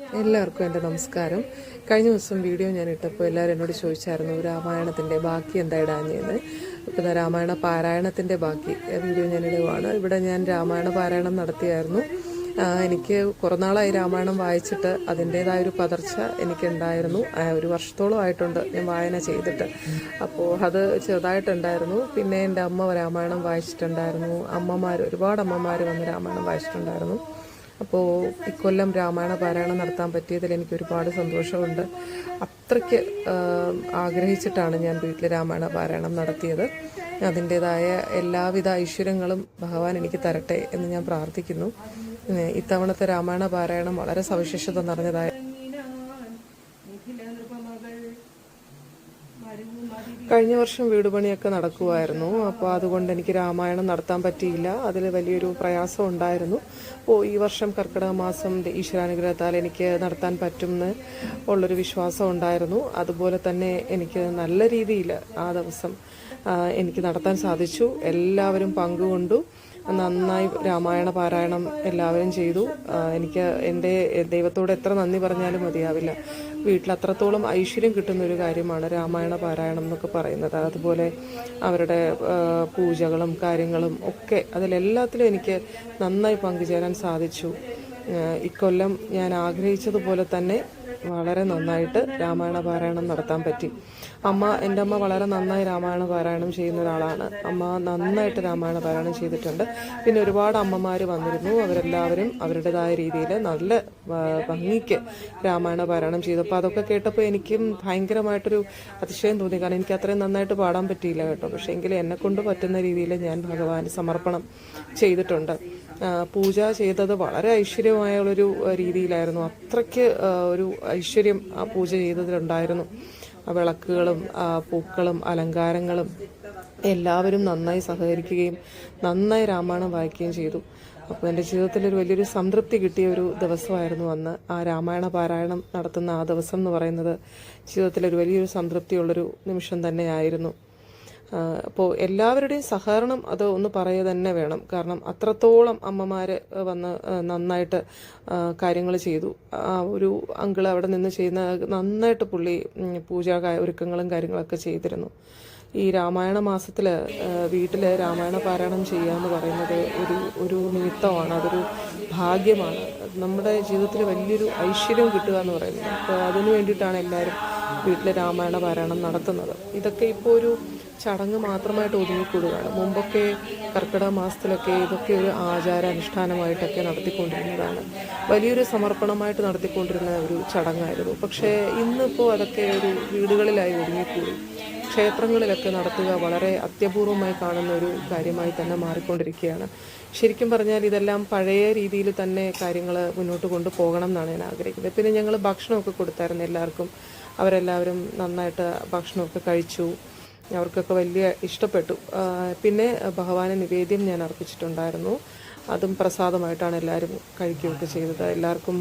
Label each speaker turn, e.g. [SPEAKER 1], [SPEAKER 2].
[SPEAKER 1] എല്ലാവർക്കും എൻ്റെ നമസ്കാരം. കഴിഞ്ഞ ദിവസം വീഡിയോ ഞാൻ ഇട്ടപ്പോൾ എല്ലാവരും എന്നോട് ചോദിച്ചായിരുന്നു രാമായണത്തിൻ്റെ ബാക്കി എന്താ ഇടാഞ്ഞെന്ന്. ഇപ്പോൾ രാമായണ പാരായണത്തിൻ്റെ ബാക്കി വീഡിയോ ഞാൻ ഇടുവാണ്. ഇവിടെ ഞാൻ രാമായണ പാരായണം നടത്തിയായിരുന്നു. എനിക്ക് കുറേ നാളായി രാമായണം വായിച്ചിട്ട് അതിൻ്റേതായൊരു പതർച്ച എനിക്കുണ്ടായിരുന്നു. ഒരു വർഷത്തോളമായിട്ടുണ്ട് ഞാൻ വായന ചെയ്തിട്ട്. അപ്പോൾ അത് ചെറുതായിട്ടുണ്ടായിരുന്നു. പിന്നെ എൻ്റെ അമ്മ രാമായണം വായിച്ചിട്ടുണ്ടായിരുന്നു. ഒരുപാട് അമ്മമാർ വന്ന് രാമായണം വായിച്ചിട്ടുണ്ടായിരുന്നു. അപ്പോൾ ഇക്കൊല്ലം രാമായണ പാരായണം നടത്താൻ പറ്റിയതിൽ എനിക്ക് ഒരുപാട് സന്തോഷമുണ്ട്. അത്രയ്ക്ക് ആഗ്രഹിച്ചിട്ടാണ് ഞാൻ വീട്ടിൽ രാമായണ പാരായണം നടത്തിയത്. അതിൻ്റേതായ എല്ലാവിധ ഐശ്വര്യങ്ങളും ഭഗവാൻ എനിക്ക് തരട്ടെ എന്ന് ഞാൻ പ്രാർത്ഥിക്കുന്നു. ഇത്തവണത്തെ രാമായണ പാരായണം വളരെ സവിശേഷത നിറഞ്ഞതായ കഴിഞ്ഞ വർഷം വീട് പണിയൊക്കെ നടക്കുമായിരുന്നു. അപ്പോൾ അതുകൊണ്ട് എനിക്ക് രാമായണം നടത്താൻ പറ്റിയില്ല. അതിൽ വലിയൊരു പ്രയാസം ഉണ്ടായിരുന്നു. അപ്പോൾ ഈ വർഷം കർക്കിടക മാസം ഈശ്വരാനുഗ്രഹത്താൽ എനിക്ക് നടത്താൻ പറ്റുമെന്ന് ഉള്ളൊരു വിശ്വാസം ഉണ്ടായിരുന്നു. അതുപോലെ തന്നെ എനിക്ക് നല്ല രീതിയിൽ ആ ദിവസം എനിക്ക് നടത്താൻ സാധിച്ചു. എല്ലാവരും പങ്കുകൊണ്ടു. നന്നായി രാമായണ പാരായണം എല്ലാവരും ചെയ്തു. എനിക്ക് എൻ്റെ ദൈവത്തോട് എത്ര നന്ദി പറഞ്ഞാലും മതിയാവില്ല. വീട്ടിൽ അത്രത്തോളം ഐശ്വര്യം കിട്ടുന്നൊരു കാര്യമാണ് രാമായണ പാരായണം എന്നൊക്കെ പറയുന്നത്. അതുപോലെ അവരുടെ പൂജകളും കാര്യങ്ങളും ഒക്കെ അതിലെല്ലാത്തിലും എനിക്ക് നന്നായി പങ്കുചേരാൻ സാധിച്ചു. ഇക്കൊല്ലം ഞാൻ ആഗ്രഹിച്ചതുപോലെ തന്നെ വളരെ നന്നായിട്ട് രാമായണ പാരായണം നടത്താൻ പറ്റി. എൻ്റെ അമ്മ വളരെ നന്നായി രാമായണ പാരായണം ചെയ്യുന്ന ഒരാളാണ്. അമ്മ നന്നായിട്ട് രാമായണ പാരായണം ചെയ്തിട്ടുണ്ട്. പിന്നെ ഒരുപാട് അമ്മമാർ വന്നിരുന്നു. അവരെല്ലാവരും അവരുടേതായ രീതിയിൽ നല്ല ഭംഗിക്ക് രാമായണ പാരായണം ചെയ്തു. അപ്പോൾ അതൊക്കെ കേട്ടപ്പോൾ എനിക്കും ഭയങ്കരമായിട്ടൊരു അതിശയം തോന്നി. കാരണം എനിക്ക് അത്രയും നന്നായിട്ട് പാടാൻ പറ്റിയില്ല കേട്ടോ. പക്ഷേ എങ്കിലും എന്നെക്കൊണ്ട് പറ്റുന്ന രീതിയിൽ ഞാൻ ഭഗവാന് സമർപ്പണം ചെയ്തിട്ടുണ്ട്. പൂജ ചെയ്തത് വളരെ ഐശ്വര്യമായുള്ളൊരു രീതിയിലായിരുന്നു. അത്രയ്ക്ക് ഒരു ഐശ്വര്യം ആ പൂജ ചെയ്തതിലുണ്ടായിരുന്നു. വിളക്കുകളും പൂക്കളും അലങ്കാരങ്ങളും എല്ലാവരും നന്നായി സഹകരിക്കുകയും നന്നായി രാമായണം വായിക്കുകയും ചെയ്തു. അപ്പോൾ എൻ്റെ ജീവിതത്തിലൊരു വലിയൊരു സംതൃപ്തി കിട്ടിയ ഒരു ദിവസമായിരുന്നു അന്ന്. ആ രാമായണ പാരായണം നടത്തുന്ന ആ ദിവസം എന്ന് പറയുന്നത് ജീവിതത്തിലൊരു വലിയൊരു സംതൃപ്തിയുള്ളൊരു നിമിഷം തന്നെയായിരുന്നു. അപ്പോൾ എല്ലാവരുടെയും സഹകരണം അത് ഒന്ന് പറയുക തന്നെ വേണം. കാരണം അത്രത്തോളം അമ്മമാർ വന്ന് നന്നായിട്ട് കാര്യങ്ങൾ ചെയ്തു. ഒരു അങ്കിൾ അവിടെ നിന്ന് ചെയ്യുന്ന നന്നായിട്ട് പുള്ളി പൂജാ ഒരുക്കങ്ങളും കാര്യങ്ങളൊക്കെ ചെയ്തിരുന്നു. ഈ രാമായണ മാസത്തിൽ വീട്ടിൽ രാമായണ പാരായണം ചെയ്യുക എന്ന് പറയുന്നത് ഒരു നിമിത്തമാണ്. അതൊരു ഭാഗ്യമാണ്. നമ്മുടെ ജീവിതത്തിൽ വലിയൊരു ഐശ്വര്യം കിട്ടുക എന്ന് പറയുന്നത്. അപ്പോൾ അതിനു വേണ്ടിയിട്ടാണ് എല്ലാവരും വീട്ടിൽ രാമായണ പാരായണം നടത്തുന്നത്. ഇതൊക്കെ ഇപ്പോൾ ഒരു ചടങ്ങ് മാത്രമായിട്ട് ഒതുങ്ങിക്കൂടുകയാണ്. മുമ്പൊക്കെ കർക്കിടക മാസത്തിലൊക്കെ ഇതൊക്കെ ഒരു ആചാരാനുഷ്ഠാനമായിട്ടൊക്കെ നടത്തിക്കൊണ്ടിരുന്നതാണ്. വലിയൊരു സമർപ്പണമായിട്ട് നടത്തിക്കൊണ്ടിരുന്ന ഒരു ചടങ്ങായിരുന്നു. പക്ഷേ ഇന്നിപ്പോൾ അതൊക്കെ ഒരു വീടുകളിലായി ഒതുങ്ങിക്കൂടി. ക്ഷേത്രങ്ങളിലൊക്കെ നടത്തുക വളരെ അത്യപൂർവമായി കാണുന്ന ഒരു കാര്യമായി തന്നെ മാറിക്കൊണ്ടിരിക്കുകയാണ്. ശരിക്കും പറഞ്ഞാൽ ഇതെല്ലാം പഴയ രീതിയിൽ തന്നെ കാര്യങ്ങൾ മുന്നോട്ട് കൊണ്ടുപോകണം എന്നാണ് ഞാൻ ആഗ്രഹിക്കുന്നത്. പിന്നെ ഞങ്ങൾ ഭക്ഷണമൊക്കെ കൊടുത്തായിരുന്നു എല്ലാവർക്കും. അവരെല്ലാവരും നന്നായിട്ട് ഭക്ഷണമൊക്കെ കഴിച്ചു. അവർക്കൊക്കെ വലിയ ഇഷ്ടപ്പെട്ടു. പിന്നെ ഭഗവാന് നിവേദ്യം ഞാൻ അർപ്പിച്ചിട്ടുണ്ടായിരുന്നു. അതും പ്രസാദമായിട്ടാണ് എല്ലാവരും കഴിക്കുകയൊക്കെ ചെയ്തത്. എല്ലാവർക്കും